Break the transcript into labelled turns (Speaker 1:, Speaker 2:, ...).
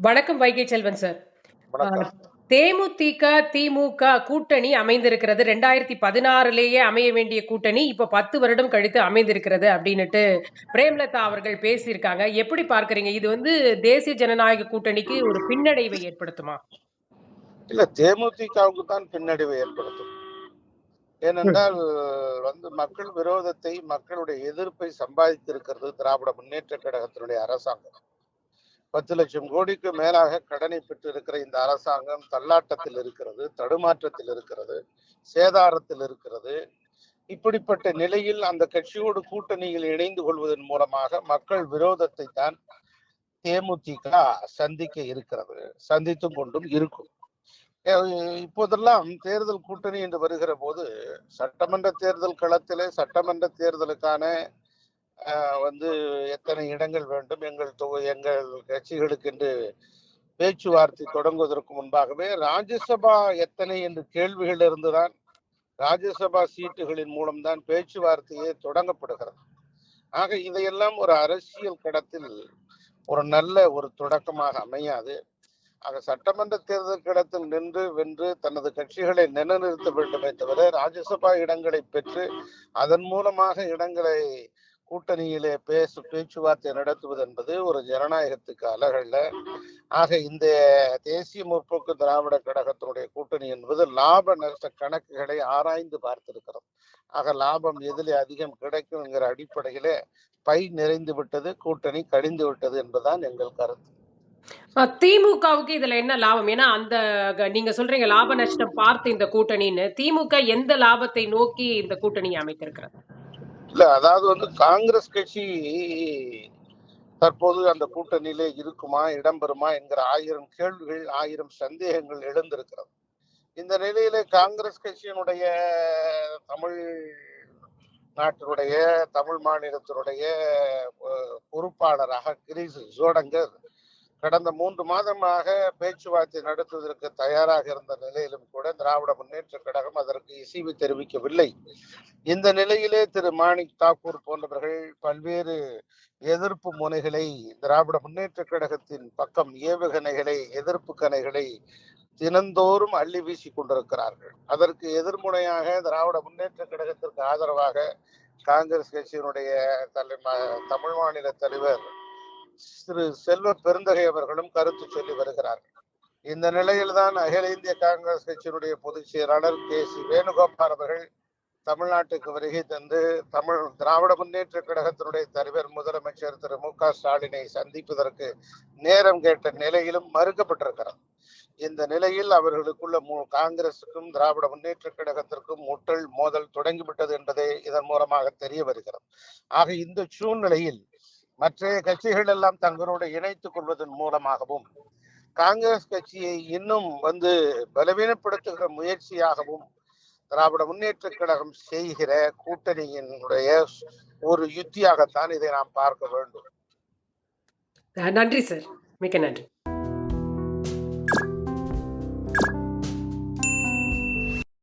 Speaker 1: வணக்கம் வைகை செல்வன் சார்.
Speaker 2: வணக்கம்.
Speaker 1: தேமுதிக, திமுக கூட்டணி அமைந்திருக்கிறது. 2016லேயே அமைய வேண்டிய கூட்டணி இப்ப 10 வருடம் கழித்து அமைந்திருக்கிறது அப்படின்னுட்டு பிரேமலதா அவர்கள் பேசியிருக்காங்க. எப்படி பார்க்கறீங்க? இது தேசிய ஜனநாயக கூட்டணிக்கு ஒரு பின்னடைவை ஏற்படுத்துமா?
Speaker 2: இல்ல, தேமுதிகவுக்கு தான் பின்னடைவை ஏற்படுத்தும். ஏனென்றால் மக்கள் விரோதத்தை, மக்களுடைய எதிர்ப்பை சம்பாதித்திருக்கிறது திராவிட முன்னேற்ற கழகத்தினுடைய அரசாங்கம். 10 லட்சம் கோடிக்கு மேலாக கடனை பெற்றிருக்கிற இந்த அரசாங்கம் தள்ளாட்டத்தில் இருக்கிறது, தடுமாற்றத்தில் இருக்கிறது, சேதாரத்தில் இருக்கிறது. இப்படிப்பட்ட நிலையில் அந்த கட்சியோடு கூட்டணியில் இணைந்து கொள்வதன் மூலமாக மக்கள் விரோதத்தை தான் தேமுதிக சந்திக்க இருக்கிறது, சந்தித்தும் கொண்டும் இருக்கும். இப்போதெல்லாம் தேர்தல் கூட்டணி என்று வருகிற போது சட்டமன்ற தேர்தல் களத்திலே சட்டமன்ற தேர்தலுக்கான எத்தனை இடங்கள் வேண்டும், எங்கள் கட்சிகளுக்கு என்று பேச்சுவார்த்தை தொடங்குவதற்கு முன்பாகவே ராஜ்யசபா எத்தனை என்று கேள்விகள் இருந்துதான் ராஜ்யசபா சீட்டுகளின் மூலம்தான் பேச்சுவார்த்தையே தொடங்கப்படுகிறது. ஆக இதையெல்லாம் ஒரு அரசியல் கடத்தில் ஒரு நல்ல ஒரு தொடக்கமாக அமையாது. ஆக சட்டமன்ற தேர்தல் களத்தில் நின்று வென்று தனது கட்சிகளை நிலைநிறுத்த வேண்டுமே தவிர ராஜ்யசபா இடங்களை பெற்று அதன் மூலமாக இடங்களை கூட்டணியிலே பேச்சுவார்த்தை நடத்துவது என்பது ஒரு ஜனநாயகத்துக்கு அழகல்ல. ஆக இந்த தேசிய முற்போக்கு திராவிட கழகத்தினுடைய கூட்டணி என்பது லாப நஷ்ட கணக்குகளை ஆராய்ந்து பார்த்திருக்கிறது. ஆக லாபம் எதிலே அதிகம் கிடைக்கும் என்கிற அடிப்படையிலே பை நிறைந்து விட்டது, கூட்டணி கடிந்து விட்டது என்பதுதான் எங்கள் கருத்து.
Speaker 1: திமுகவுக்கு இதுல என்ன லாபம்? ஏன்னா நீங்க சொல்றீங்க லாப நஷ்டம் பார்த்து இந்த கூட்டணின்னு. திமுக எந்த லாபத்தை நோக்கி இந்த கூட்டணியை அமைத்திருக்கிறது?
Speaker 2: இல்ல, அதாவது காங்கிரஸ் கட்சி தற்போது அந்த கூட்டணியிலே இருக்குமா, இடம்பெறுமா என்கிற 1000 கேள்விகள், 1000 சந்தேகங்கள் எழுந்திருக்கிறது. இந்த நிலையிலே காங்கிரஸ் கட்சியினுடைய தமிழ் நாட்டினுடைய தமிழ் மாநிலத்தினுடைய பொறுப்பாளராக கிரீஷ் ஜோடங்கர் கடந்த 3 மாதமாக பேச்சுவார்த்தை நடத்துவதற்கு தயாராக இருந்த நிலையிலும் கூட திராவிட முன்னேற்ற கழகம் அதற்கு இசைவு தெரிவிக்கவில்லை. இந்த நிலையிலே திரு மாணிக் தாக்கூர் போன்றவர்கள் பல்வேறு எதிர்ப்பு முனைகளை திராவிட முன்னேற்ற கழகத்தின் பக்கம் ஏவுகணைகளை, எதிர்ப்பு கணைகளை தினந்தோறும் அள்ளி வீசி கொண்டிருக்கிறார்கள். அதற்கு எதிர்முனையாக திராவிட முன்னேற்ற கழகத்திற்கு ஆதரவாக காங்கிரஸ் கட்சியினுடைய தமிழ் மாநில தலைவர் திரு செல்வ பெருந்தகை அவர்களும் கருத்து சொல்லி வருகிறார்கள். இந்த நிலையில்தான் அகில இந்திய காங்கிரஸ் கட்சியினுடைய பொதுச் செயலாளர் சி வேணுகோபால் அவர்கள் தமிழ்நாட்டுக்கு வருகை தந்து திராவிட முன்னேற்ற கழகத்தினுடைய தலைவர் முதலமைச்சர் திரு மு.க. ஸ்டாலினை சந்திப்பதற்கு நேரம் கேட்ட நிலையிலும் மறுக்கப்பட்டிருக்கிறது. இந்த நிலையில் அவர்களுக்குள்ள காங்கிரசுக்கும் திராவிட முன்னேற்ற கழகத்திற்கும் முட்டல் மோதல் தொடங்கிவிட்டது என்பதே இதன் மூலமாக தெரிய வருகிறது. ஆக இந்த சூழ்நிலையில் மற்ற கட்சிகள் எல்லாம் தங்களோடு இணைத்துக் கொள்வதன் மூலமாகவும் காங்கிரஸ் கட்சியை இன்னும் பலவீனப்படுத்துகிற முயற்சியாகவும் திராவிட முன்னேற்ற கழகம் செய்கிற கூட்டணியினுடைய ஒரு யுத்தியாகத்தான் இதை நாம் பார்க்க வேண்டும்.
Speaker 1: நன்றி சார், மிக்க நன்றி.